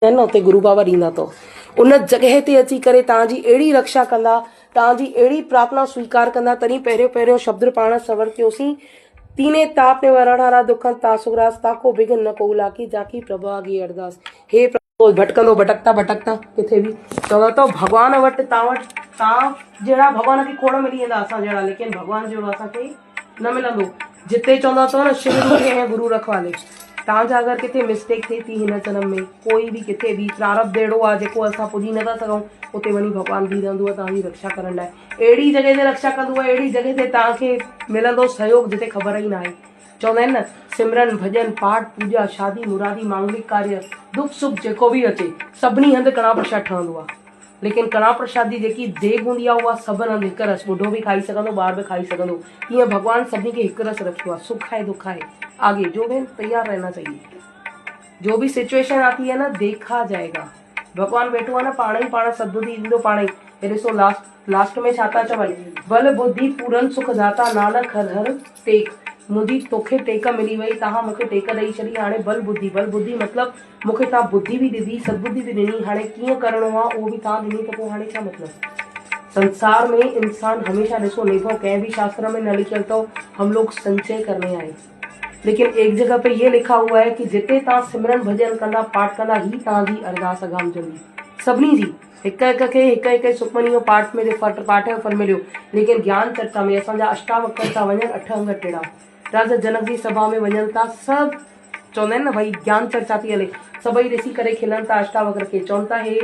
न उते गुरु बाबा ॾींदा अथव। उन जॻह ते अची करे तव्हांजी अहिड़ी रक्षा कंदा, तव्हांजी अहिड़ी प्रार्थना स्वीकार कंदा। तॾहिं पहिरियों पहिरियों शब्द पाण सवर कयोसीं, तीने ताप ने वरणहारा दुखन तासुरास ताको बिघन न को लाकी जाकी प्रभु आगी अरदास। हे प्रभु भटकंदो भटकता भटकता किथे बि चवंदा अथव भॻवान वटि तव्हां जहिड़ा भॻवान खे खोड़ मिली वेंदा असां जहिड़ा, लेकिन भॻवान जहिड़ो असांखे न मिलंदो। जिते चवंदा अथव न शिव रूठे ऐं गुरु रखवाले, तव्हांजा अगरि किथे मिस्टेक थिए थी हिन जन्म में, कोई बि किथे बि प्रारब्ध अहिड़ो आहे जेको असां पुॼी नथा सघूं, उते वञी भॻवानु बि रहंदो आहे तव्हांजी रक्षा करण लाइ। अहिड़ी जॻह ते रक्षा कंदो आहे, अहिड़ी जॻह ते तव्हांखे मिलंदो सहयोग जिते ख़बर ई न आहे। चवंदा आहिनि न, सिमरन भॼन पाठ पूॼा शादी मुरादी मांगलिक कार्य दुख सुख जेको बि अचे सभिनी हंधि कणा प्रसाद ठहंदो आहे। लेकिन कणा प्रसाद जी जेकी देग हूंदी आहे उहा सभिनि हंधि हिकु रस, ॿुढो बि खाई सघंदो, ॿार बि खाई सघंदो। ईअं भॻवानु सभिनी खे हिकु रस रखियो आहे। सुख है दुख है, आगे जो भी तैयार रहना चाहिए। जो भी सिचुएशन आती है ना देखा जाएगा। भगवान वेठो आहे न पाण सद्बुद्धि ईंदो पाण ई। ॾिसो लास्ट में छा था चवनि, बल बुद्धि पूरन सुख जाता नानक हर हर टेक। मुंहिंजी तोखे टेक मिली वई, तव्हां मूंखे टेक ॾेई छॾी, हाणे बल बुद्धि मतिलबु मूंखे तव्हां बुद्धि बि ॾिनी सद्बुद्धि बि ॾिनी, हाणे कीअं करिणो आहे उहो बि तव्हां ॾिनी, त पोइ हाणे छा मतिलबु। संसार में इंसान हमेशा ॾिसो निभो कंहिं बि शास्त्र में न लिखियल अथव हम लोग संचय करने आए, लेकिन एक जगह पे ये लिखा हुआ है कि जिते तव्हां सिमरन भॼन कंदा पाठ कंदा ही तव्हांजी अरदास अगामजंदी सभिनी जी। हिक हिक खे हिक हिक सुखमनी जो पाठ में पाठ जो फल मिलियो, लेकिन ज्ञान चर्चा में असांजा अष्टावक्र था वञनि 8 अंग टेड़ा, राजा जनक जी सभा में वञनि था, सभु चवंदा आहिनि न भई ज्ञान चर्चा थी हले, सभई ॾिसी करे खिलनि था अष्टावक्र खे, चवनि था हे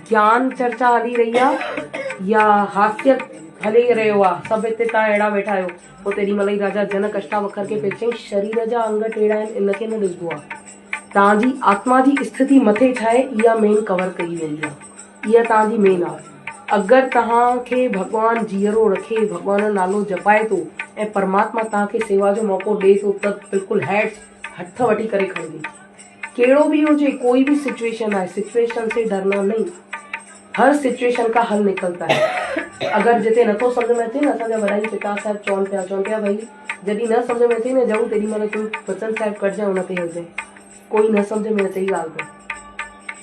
ज्ञान चर्चा हली रही आहे या हास्य हली रहियो आहे, सभु हिते तव्हां अहिड़ा वेठा आहियो। पोइ तेॾी महिल ई राजा जनक अष्टावक्र खे पेश चई शरीर जा अंग टेड़ा आहिनि, इनखे न ॾिसबो आहे, तव्हांजी आत्मा जी स्थिति मथे छा आहे इहा मेन कवर कई वेंदी आहे, इहा तव्हांजी मेन आहे। अगरि तव्हांखे भॻवानु जीअरो रखे, भॻवान जो नालो जपाए थो ऐं परमात्मा तव्हांखे सेवा जो मौक़ो ॾिए थो, त बिल्कुलु हथ वठी करे खणिजे। कहिड़ो बि हुजे, कोई भी सिचुएशन आहे, सिचुएशन से डरना नहीं, हर सिचुएशन का हल निकलता है। अगर जिते नथो समझ में अचे न, असांजा वॾा ई पिता साहिब चवनि पिया भई जॾहिं न समझ में अचे न ज़रूरु तेॾी महिल तूं वचन साहिब कढजांइ उन ते हलजांइ, कोई न समझ में अचे ॻाल्हि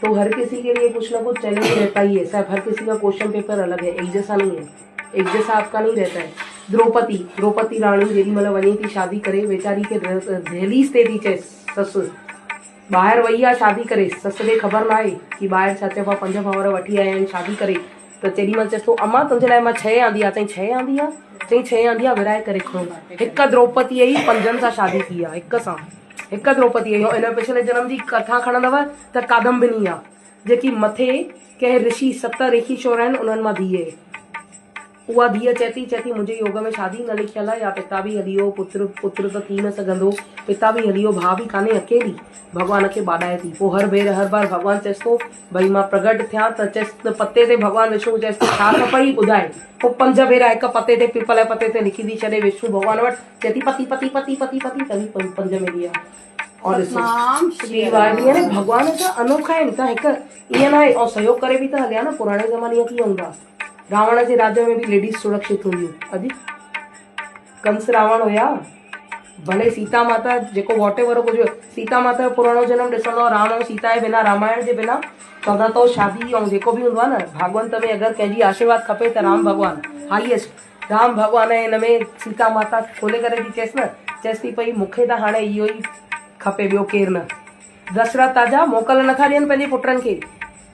तो हर किसी के लिए कुछ ना कुछ चैलेंज रहता ही है साहब, हर किसी का क्वेश्चन पेपर अलग है, एक जैसा नहीं है, एक जैसा आपका नहीं रहता है। द्रौपदी रानी जेॾी महिल वञे थी शादी करे, वेचारी खे दहलीज़ ते थी चए ससु, ॿाहिरि वई आहे शादी करे, ससु खे ख़बर न आहे कि ॿाहिरि छा चइबो आहे 5 भाउर वठी आया आहिनि शादी करे, त तेॾी महिल चएसि थो अम्मा तुंहिंजे लाइ मां 6 आंदी आहे, चई 6 आंदी आहे, चई 6 आंदी आहे विराए करे खणो। हिकु द्रौपदीअ ई 5 सां शादी थी आहे, हिकु द्रौपदीअ ई। इन पिछले जन्म जी कथा खणंदव त कादम्बिनी आहे, जेकी मथे कंहिं ऋषि 7 ऋषिश्वर आहिनि उन्हनि मां धीअ आहे। उहा धीअ चए थी मुंहिंजे योग में शादी न लिखियल आहे, या पिता बि हली वियो, पुत्र त थी न सघंदो, पिता बि हली वियो, भाउ बि कान्हे, अकेली भॻवान खे बाॾाए थी। पोइ हर बार भॻवानु चएसि थो भई मां प्रगट थियां, त चएसि त पते ते भॻवानु विष्णु चएसि थो छा खपई ॿुधाए। पोइ 5 भेरा हिकु पते ते पीपल जे पते ते लिखी थी छॾे विष्णु भॻवान वटि, चए थी पति पति पति पति पति तभी 5 मिली आहे। और भॻवान जा अनोखा आहिनि, त हिकु ईअं न आहे, ऐं सहयोग करे बि त हलिया न। पुराणे ज़माने कीअं हूंदा, रावण जे राज्य में भी लेडीज सुरक्षित हुयूं, अॼु कंस रावण हुया, भले सीता माता जेको वॉट एवर कुझु, सीता माता जो पुराणो जन्म ॾिसंदो, राम ऐं सीता जे बिना, रामायण जे बिना चवंदा तो शादी ऐं जेको बि हूंदो आहे न भागवंत में, अगरि कंहिंजी आशीर्वाद खपे त राम भॻवानु हाईएस्ट। राम भॻवानु हिन में सीता माता खोले करे थी चएसि न, चएसि थी पई मूंखे त हाणे इहो ई खपे, ॿियो केरु न। दशरथ राजा मोकल नथा ॾियनि पंहिंजे पुटनि खे,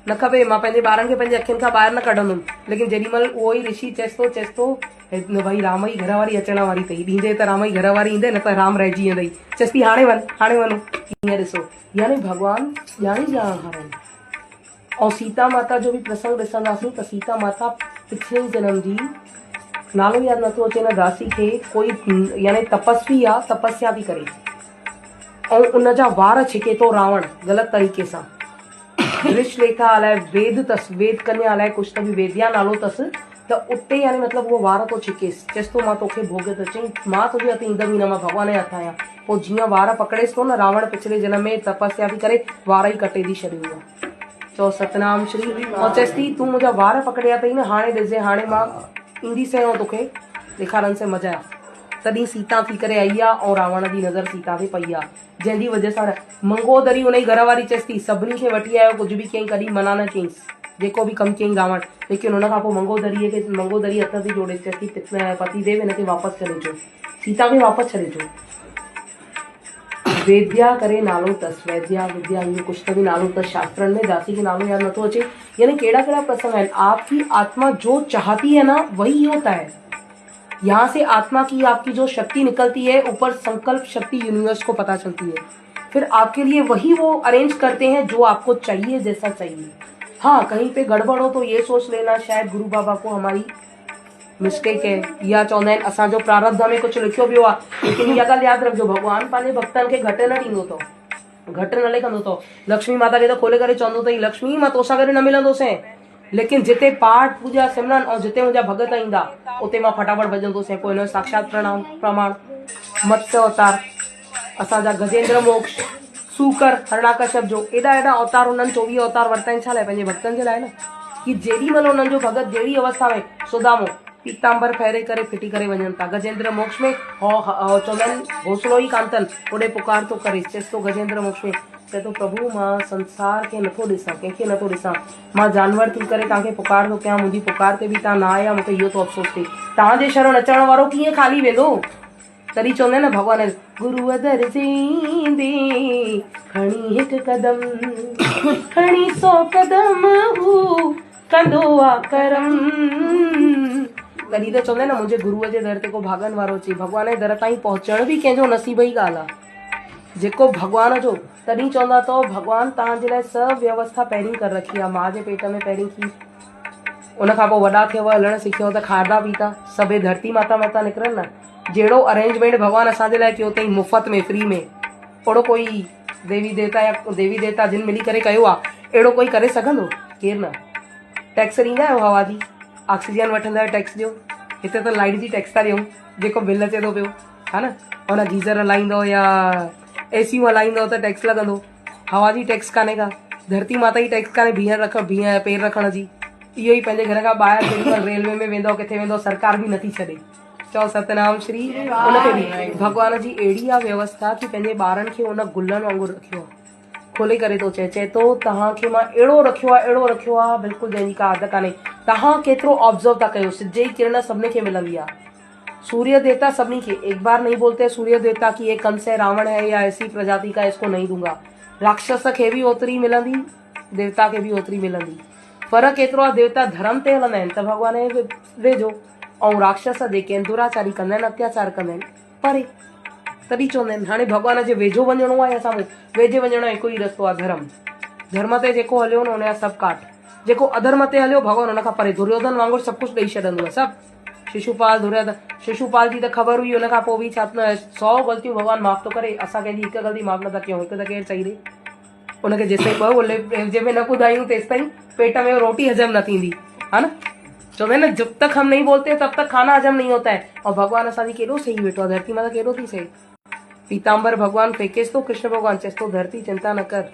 न खपे, मां पंहिंजे ॿारनि खे पंहिंजे अखियुनि खां ॿाहिरि न कढंदुमि, लेकिन जेॾी महिल उहो ई ऋषि चएसि थो भई राम जी घर वारी अचण वारी अथई, ॾींदे त राम जी घर वारी ईंदे, न त राम रहिजी वेंदई, चएसि थी हाणे वञो। हीअं ॾिसो, यानी भॻवानु ॼाणी ॼाण हारनि। ऐं सीता माता जो बि प्रसंग ॾिसंदासीं त सीता माता पिछले जन्म जी, नालो यादि नथो अचे न दासी खे, कोई यानी तपस्वी आहे, तपस्या थी करे, ऐं उनजा वार छिके थो रावण ग़लति तरीक़े सां। ऋषलेखा अलाए वेद अथसि, वेद कन्या अलाए कुझु त बि वेद्या नालो अथसि, त उते यानी मतिलबु उहो वार थो छिकेसि, चएसि थो मां तोखे भोग त चई मां तुंहिंजे हथ ईंदमि न, मां भॻवान जे हथ आहियां। पोइ जीअं वार पकड़ेसि थो न, रावण पिछले जन्म में तपस्या थी करे वार ई कटे थी छॾियो आहे। चओ सतनाम श्री, ऐं चएसि थी तूं मुंहिंजा वार पकड़िया अथई न, हाणे ॾिसजे, हाणे मां ईंदीसि ऐं तोखे ॾेखारनि से मज़ा। तॾहिं सीता थी करे आई आहे ऐं रावण जी नज़र सीता ते पई आहे, जंहिंजी वजह सां मंगोदरी हुनजी घर वारी चएसि थी सभिनी खे वठी आयो, कुझु बि कयईं, कॾहिं मना न कयईंसि, जेको बि कमु कयईं रावण। लेकिन हुन खां पोइ मंगोदरी हथ थी जोड़े चएसि थी पतिदेव हिनखे वापसि छॾे अचो, सीता खे वापसि छॾे अचो। वेद्या करे नालो अथसि, वैद्या विद्या इहो कुझु त बि नालो अथसि शास्त्रनि में, दासी खे नालो यादि नथो अचे। यानी कहिड़ा कहिड़ा प्रसंग आहिनि। आपकी आत्मा जो चाहती है ना वही होता है। यहाँ से आत्मा की आपकी जो शक्ति निकलती है, ऊपर संकल्प शक्ति यूनिवर्स को पता चलती है, फिर आपके लिए वही वो अरेंज करते हैं जो आपको चाहिए, जैसा चाहिए। हाँ, कहीं पे गड़बड़ हो तो ये सोच लेना शायद गुरु बाबा को हमारी मिस्टेक है, या चवंदा आहिनि असांजो प्रारब्ध में कुझु लिखियो पियो आहे। लेकिन इहा ॻाल्हि यादि रखिजो, भॻवानु पंहिंजे भक्तनि खे घटि न ॾींदो अथव, घटि न लिखंदो अथव। लक्ष्मी माता खे त खोले करे चवंदो अथई लक्ष्मी मां तोसां गॾु न मिलंदोसि, लेकिन जिते पाठ पूजा सिमरन और जिते मुंहिंजा भगत ईंदा उते मां फटाफट भॼंदोसि। पोइ हिनजो साक्षात प्रमाण मत्स्य अवतार, असांजा गजेंद्र मोक्ष, सूकर, हरणाकश्यप जो एॾा एॾा अवतार उन्हनि 24 अवतार वरिता आहिनि छा लाइ? पंहिंजे भक्तनि जे लाइ न, कि जेॾी महिल उन्हनि जो भगत जहिड़ी अवस्था में, सुदामो पीतांबर फेरे करे फिटी करे वञनि था, गजेंद्र मोक्ष में चवंदा आहिनि घोसलो ई कान अथनि, होॾे पुकार थो करे, चएसि थो गजेंद्र मोक्ष में, चए थो प्रभु मां संसार खे नथो ॾिसां, कंहिंखे नथो ॾिसां, मां जानवर थी करे तव्हांखे पुकार थो कयां, मुंहिंजी पुकार ते बि तव्हां न आया, मूंखे इहो थो अफ़सोस थिए, तव्हांजे शरण अचण वारो कीअं खाली वेंदो। तॾहिं चवंदा आहिनि न भॻवान, गुरूअ दर जींदे खणी हिकु कदम, खणी 100 कदम हू कंदो आ करम। तॾहिं त चवंदा आहिनि न मुंहिंजे गुरूअ जे दर ते को भाॻनि वारो अचे। भॻवान जे दर ताईं पहुचण बि कंहिंजो नसीब जी ॻाल्हि आहे, जेको भॻवान जो। तॾहिं चवंदा अथव भॻवानु तव्हांजे लाइ सभु व्यवस्था पहिरीं करे रखी आहे, माउ जे पेट में पहिरीं खीर, उन खां पोइ वॾा थियव, हलणु सिखियो त खाधा पीता सभु धरती माता मथां निकिरनि न। जहिड़ो अरेंजमेंट भॻवानु असांजे लाइ कयो अथई मुफ़्त में, फ्री में, ओड़ो कोई देवी देवता जिन मिली करे कयो आहे, अहिड़ो कोई करे सघंदो? केरु न। टैक्स ॾींदा आहियो हवा जी, ऑक्सीजन वठंदा आहियो टैक्स ॾियो, हिते त लाइट जी टैक्स था ॾियूं, जेको बिल अचे थो पियो, हा न, हुन गीज़र हलाईंदो या एसियूं हलाईंदो त टैक्स लॻंदो, हवा जी टैक्स कान्हे का, धरती माता जी टैक्स कान्हे बीह पेर रखण जी। इहो ई पंहिंजे घर खां ॿाहिरि जेॾीमहिल रेलवे में वेंदो, किथे वेंदो, सरकार बि नथी छॾे, चओ सतनाम श्री, उनखे बि भॻवान जी अहिड़ी आहे व्यवस्था कि पंहिंजे ॿारनि खे उन गुलनि वांगुरु रखियो आहे, खोले करे थो चए थो तव्हांखे मां अहिड़ो रखियो आहे बिल्कुलु जंहिंजी का हद कान्हे। तव्हां केतिरो ऑब्जर्व था कयो, सिज जी किरण सभिनी खे मिलंदी आहे, सूर्य देवता सभिनी खे, एक बार नहीं बोलते सूर्य देवता की ये कंस है, रावण है या ऐसी प्रजाति का, इसको नहीं दूंगा। राक्षस खे बि ओतिरी मिलंदी, देवता खे बि ओतिरी मिलंदी। फर्क़ु एतिरो आहे देवता धर्म ते हलंदा आहिनि त भॻवान जे वेझो, ऐं राक्षस जेके आहिनि दुराचारी कंदा आहिनि, अत्याचार कंदा आहिनि परे। तॾहिं चवंदा आहिनि हाणे भॻवान जे वेझो वञणो आहे या साम्हूं, वेझे वञण जो हिकु ई रस्तो आहे धर्म। धर्म ते जेको हलियो न हुनजा सभु काट, जेको अधर्म ते हलियो भॻवान हुन खां परे, दुर्योधन वांगुरु सभु कुझु ॾेई छॾंदो आहे सभु। शिशुपाल जी त ख़बर हुई, हुन खां पोइ बि छा 100 ग़लतियूं भॻवानु माफ़ थो करे, असां कंहिंजी हिकु ग़लती माफ़ नथा कयूं, हिकु त केरु चई ॾे, उनखे जेसिताईं जंहिंमें न ॿुधायूं तेसिताईं पेट में रोटी हजम न थींदी, हा न। चवंदा आहिनि न जब तक हम नहीं बोलते तब तक खाना हजम नहीं होता है, और भॻवानु असांजी केॾो सही वेठो आहे, धरती माता केॾो थी सही। पीतांबर भॻवानु फेकेसि थो, कृष्ण भॻवानु चएसि थो धरती चिंता न कर,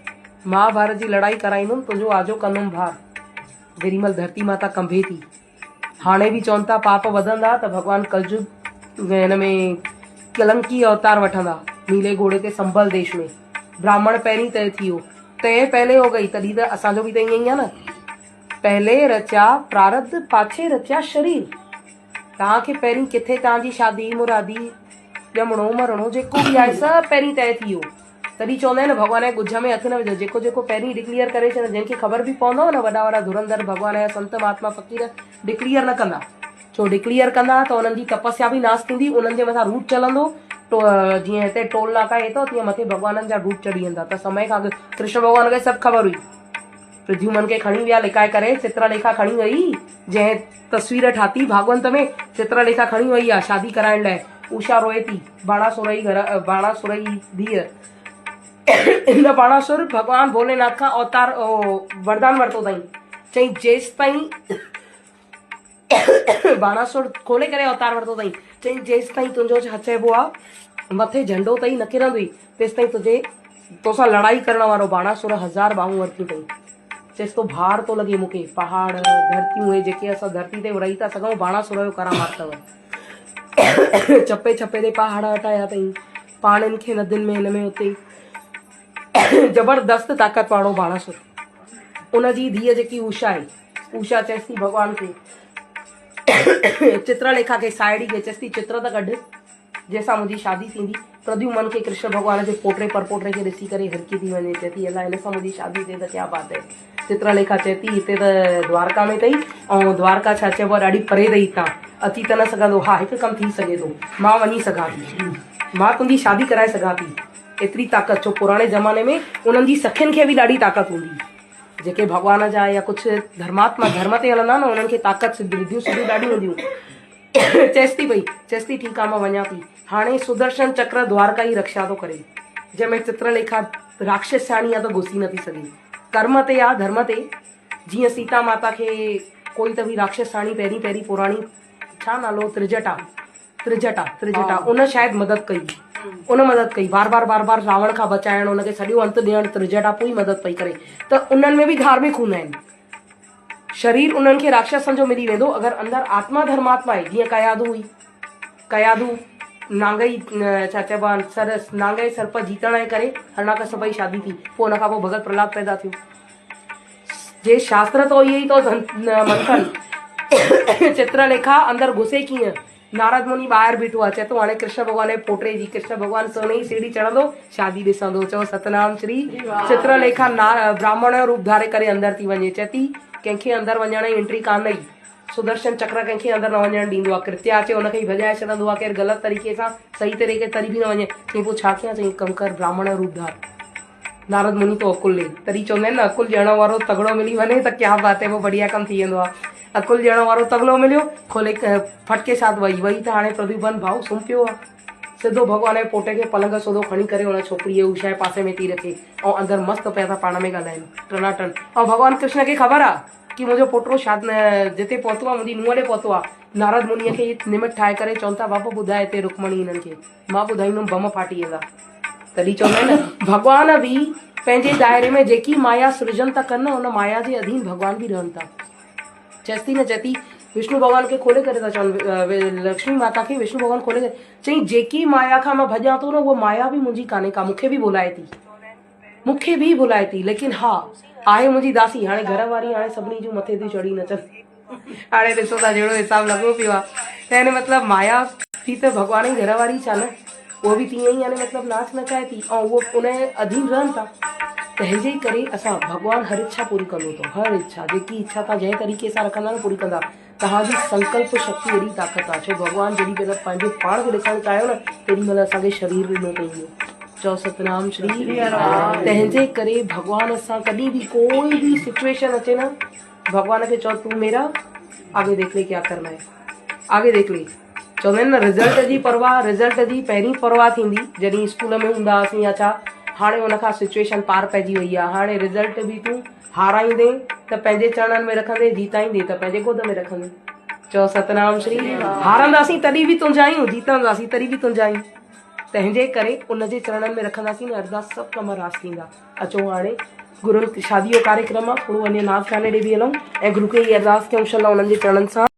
महाभारत जी लड़ाई कराईंदुमि, तुंहिंजो आजो कंदुमि भार। जेॾीमहिल धरती माता कंभे थी, हाणे बि चवनि था पाप वधंदा त भॻवानु कलयुग हिन में कलंकी अवतार वठंदा, नीले घोड़े ते संभल देश में। ब्राह्मण पहिरीं तय थी वियो, तय पहले हो गई, तॾहिं त असांजो बि त ईअं ई आहे न, पहले रचिया प्रारब्ध पाछे रचिया शरीर। तव्हांखे पहिरीं किथे तव्हांजी शादी मुरादी ॼमणो मरणो जेको बि आहे सभु पहिरीं तय थी वियो। तॾहिं चवंदा आहिनि भॻवान जे ॻुझ में हथु न विझो, जेको जेको पहिरीं डिक्लियर करे छॾे, जंहिंखे ख़बर बि पवंदव न, वॾा वॾा धुरंधर भॻवान जा संत महात्मा फ़क़ीर डिक्लियर न कंदा, छो डिक्लियर कंदा त उन्हनि जी तपस्या बि नाश थींदी, उन्हनि जे मथां रूट चलंदो, जीअं हिते टोल नाका हे अथव तीअं मथे भॻवाननि जा रूट चढ़ी वेंदा। त समय खां अॻु कृष्ण भॻवान खे सभु ख़बर हुई, प्रद्युमन खे खणी विया लिकाए करे, चित्रलेखा खणी वई, जंहिं तस्वीर ठाती भागवंत में, चित्रलेखा खणी वई आहे शादी कराइण लाइ, उषा रोए थी, बाणासुर जी धीअ, इन बाणासुर भॻवान भोलेनाथ खां अवतार वरदान वरितो अथई, चई जेसि ताईं बाणासुर खोले करे अवतार वरितो अथई, चई जेसि ताईं तुंहिंजो छा चइबो आहे मथे झंडो अथई न किरंदुई, तेसि ताईं तोसां लड़ाई करण वारो बाणासुर 1000 बाहूं वरितियूं अथई। चएसि तो भार थो लॻे मूंखे, पहाड़ धरतियूं, जेके असां धरती ते रही था सघूं, बाणासुर जो करामात अथव। चपे चपे ते पहाड़ हटाया अथई, पाणिनि खे नदियुनि में हिन में उते जबरदस्त ताक़त वारो बाणस। उनजी धीअ जेकी उषा आहे, उषा चएसि थी भॻवान खे, चित्रलेखा खे, साहेड़ी खे चएसि थी चित्र त कढ जंहिंसां मुंहिंजी शादी थींदी। प्रद्युमन खे कृष्ण भॻवान जे पोटे परपोटे खे ॾिसी करे हिरकी थी वञे, चए थी अलाए हिन सां मुंहिंजी शादी थिए त क्या बात है। चित्रलेखा चए थी हिते त द्वारका में अथई, ऐं द्वारका छा चइबो आहे ॾाढी परे अथई, हितां अची त न सघंदो। हा हिकु कमु थी सघे थो, मां वञी सघां थी, मां तुंहिंजी शादी कराए सघां थी। एतिरी ताक़त, छो पुराणे ज़माने में उन्हनि जी सखियुनि खे बि ॾाढी ताक़त हूंदी, जेके भॻवान जा या कुझु धर्मात्मा धर्म ते हलंदा न, उन्हनि खे ताक़त सिद्धियूं सिद्धियूं ॾाढियूं हूंदियूं। चएसि थी भई, चएसि थी ठीकु आहे मां वञा थी। हाणे सुदर्शन चक्र द्वारका जी रक्षा थो करे, जंहिंमें चित्रलेखा राक्षसाणी आहे त घुसी नथी सघे, कर्म ते आहे धर्म ते। जीअं सीता माता खे कोई त बि राक्षसाणी पहिरीं पहिरीं पुराणी, छा नालो, त्रिजटा, उन शायदि मदद कई, उन मदद कई बार बार रावण खां बचाइण, उनखे सॼो अंत ॾियण, त्रिजटा पोइ मदद पई करे। त उन्हनि में बि धार्मिक हूंदा आहिनि, शरीर उन्हनि खे राक्षसनि जो मिली वेंदो अगरि अंदरि आत्मा धर्मात्मा आहे। जीअं कयाधु हुई, कयाधु नांगई छा चइबो आहे सरस, नांगे सर्प जीतण जे करे हरणाकश्यप जी शादी थी, पोइ हुनखां पोइ भगत प्रहलाद पैदा थियो। जे शास्त्र तो इहे ई तो मंथन। चित्रलेखा अंदरि घुसे कीअं, नारद मुनि ॿाहिरि बीठो आहे, चए थो हाणे कृष्ण भॻवान जे पोटे जी, कृष्ण भॻवान सोने जी सीढ़ी चढ़ंदो, शादी ॾिसंदो। चओ सतनाम श्री। चित्रलेखा ब्राह्मण जो रूप धारे करे अंदरि थी वञे, चए थी कंहिंखे अंदरि वञण जी एंट्री कान ॾई, सुदर्शन चक्र कंहिंखे अंदरि न वञणु ॾींदो आहे। कृत्या अचे हुनखे ई भॼाए छॾंदो आहे, केरु ग़लति तरीक़े सां सही तरीक़े तरी बि न वञे। चई पोइ छा कयां, चई कमु कर ब्राह्मण जो रूप धार। नारद मुनि तो अकुल ॾे, तॾहिं चवंदा आहिनि न अकुल ॾियण वारो तगड़ो मिली वञे त क्या बात है, वो बढ़िया कमु थी वेंदो आहे। अकुल ॾियण वारो तगड़ो मिलियो, खोले फटके साथ वही त हाणे प्रद्युमन भाऊ सुम्ही पियो आहे, सिधो भॻवान जे पोटे खे पलंग सोधो खणी करे हुन छोकिरीअ उषा जे पासे में थी रखे, ऐं अंदरि मस्तु पिया था पाण में ॻाल्हाइनि टनाटन। ऐं भॻवान कृष्ण खे ख़बर आहे कि मुंहिंजो पोटो जिते पहुतो आहे, मुंहिंजी नुंहं ॾे पहुतो आहे। नारद मुनीअ खे निमित ठाहे करे चवनि था बाबा ॿुधाए हिते रुक्मणी हिननि खे, मां ॿुधाईंदुमि बम फाटी वेंदा। तॾहिं चवंदा आहिनि न भॻवान बि पंहिंजे दायरे में जेकी माया सृजन था कनि, उन माया जे अधीन भॻवान बि रहनि था। चएसि थी न, चए थी विष्णु भॻवान खे खोले करे था चवनि, लक्ष्मी माता खे विष्णु भॻवान खोले करे चई जेकी माया खां मां भॼां थो न, उहा माया बि मुंहिंजी कान्हे का, मूंखे बि बुलाए थी, मूंखे बि बुलाए थी, लेकिन हा आहे मुंहिंजी दासी। हाणे घर वारी हाणे सभिनी जूं मथे थी चढ़ी नचनि, हाणे ॾिसो था जहिड़ो हिसाबु लॻो पियो आहे। त हिन मतिलबु माया थी त भॻवान जी घर वारी छा न, उहो बि तीअं ई हाणे मतिलबु नाच नचाए थी, ऐं उहो उनजे अधीन रहनि था। तंहिंजे करे असां भॻवानु हर इच्छा पूरी कंदो अथव, हर इच्छा जेकी इच्छा तव्हां जंहिं तरीक़े सां रखंदा न पूरी कंदा। तव्हांजी संकल्प शक्ति एॾी ताक़त आहे, छो भॻवानु जेॾी महिल पंहिंजे पाण खे ॾिसणु चाहियो न, तेॾी महिल असांखे शरीर ॾिनो अथई। चओ सतनाम श्री। तंहिंजे करे भॻवान सां कॾहिं बि कोई बि सिचुएशन अचे न, भॻवान खे चओ तूं मेरा आगे देख ले क्या करना है, आगे देख ले। चवंदा आहिनि न रिज़ल्ट जी परवाह, रिज़ल्ट जी पहिरीं परवाह थींदी जॾहिं स्कूल में हूंदा हुआसीं या छा। हाणे हुनखां सिचुएशन पार पइजी वई आहे, हाणे रिज़ल्ट बि तूं हाराईंदे त पंहिंजे चरणनि में रखंदे, जीताईंदे त पंहिंजे गोद में रखंदे। चओ सतनाम श्री। हारंदासीं तॾहिं बि तुंहिंजायूं, जीतंदासीं तॾहिं बि तुंहिंजायूं। तंहिंजे करे उनजे चरणनि में रखंदासीं न, अरदास सभु कम रास थींदा। अचो हाणे गुरुनि शादी जो कार्यक्रम आहे, थोरो वञे नाच गाने ॾे बि हलूं ऐं गुरू खे इहा अरदास कयूं, इंशाअल्लाह उन्हनि जे चरणनि सां